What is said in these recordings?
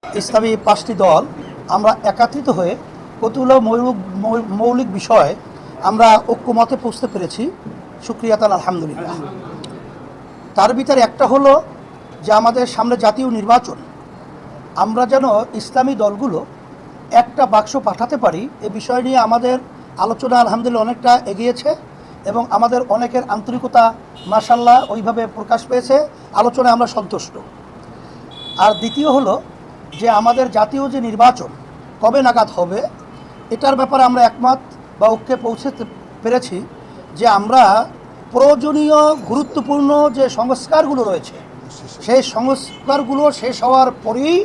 ইসলামী 5টি দল আমরা একত্রিত হয়ে কতগুলো মৌলিক বিষয় আমরা ঐক্যমতে পৌঁছতে পেরেছি। শুকরিয়া তাআলা, আলহামদুলিল্লাহ। তার ভিতরে একটা হলো যে আমাদের সামনে জাতীয় নির্বাচন, আমরা যেন ইসলামী দলগুলো একটা বাক্স পাঠাতে পারি, এ বিষয় নিয়ে আমাদের আলোচনা আলহামদুলিল্লাহ অনেকটা এগিয়েছে এবং আমাদের অনেকের আন্তরিকতা মাশাআল্লাহ ওইভাবে প্রকাশ পেয়েছে। আলোচনায় আমরা সন্তুষ্ট। আর দ্বিতীয় হলো যে আমাদের জাতীয় যে নির্বাচন কবে নাগাদ হবে, এটার ব্যাপারে আমরা একমত বা ঐক্যে পৌঁছতে পেরেছি যে আমরা প্রয়োজনীয় গুরুত্বপূর্ণ যে সংস্কারগুলো রয়েছে সেই সংস্কারগুলো শেষ হওয়ার পরেই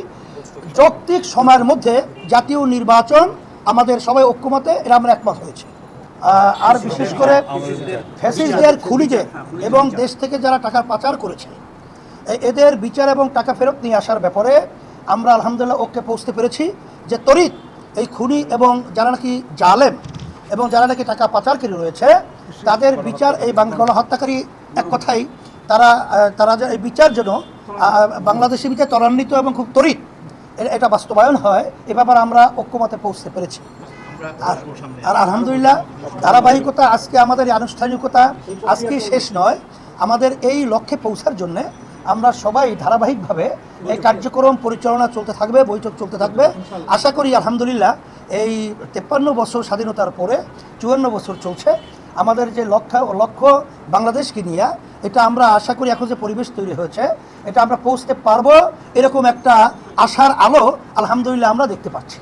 যৌক্তিক সময়ের মধ্যে জাতীয় নির্বাচন আমাদের সবাই ঐক্যমতে এরা আমরা একমত হয়েছি। আর বিশেষ করে ফ্যাসিস্টদের খুনিদের এবং দেশ থেকে যারা টাকা পাচার করেছে এদের বিচার এবং টাকা ফেরত নিয়ে আসার ব্যাপারে আমরা আলহামদুলিল্লাহ ঐক্যে পৌঁছতে পেরেছি যে ত্বরিত এই খুনি এবং যারা নাকি জালেম এবং যারা নাকি টাকা পাচারকারী রয়েছে তাদের বিচার, এই গণহত্যাকারী এক কথাই তারা যে এই বিচার যেন বাংলাদেশি বিচার ত্বরান্বিত এবং খুব ত্বরিত এটা বাস্তবায়ন হয়, এ ব্যাপারে আমরা ঐক্যমতে পৌঁছতে পেরেছি। আর আলহামদুলিল্লাহ ধারাবাহিকতা, আজকে আমাদের এই আনুষ্ঠানিকতা আজকে শেষ নয়, আমাদের এই লক্ষ্যে পৌঁছার জন্যে আমরা সবাই ধারাবাহিকভাবে এই কার্যক্রম পরিচালনা চলতে থাকবে, বৈঠক চলতে থাকবে। আশা করি আলহামদুলিল্লাহ এই 53 বছর স্বাধীনতার পরে 54 বছর চলছে আমাদের যে লক্ষ্য বাংলাদেশকে নিয়ে, এটা আমরা আশা করি এখন যে পরিবেশ তৈরি হয়েছে এটা আমরা পৌঁছতে পারবো, এরকম একটা আশার আলো আলহামদুলিল্লাহ আমরা দেখতে পাচ্ছি।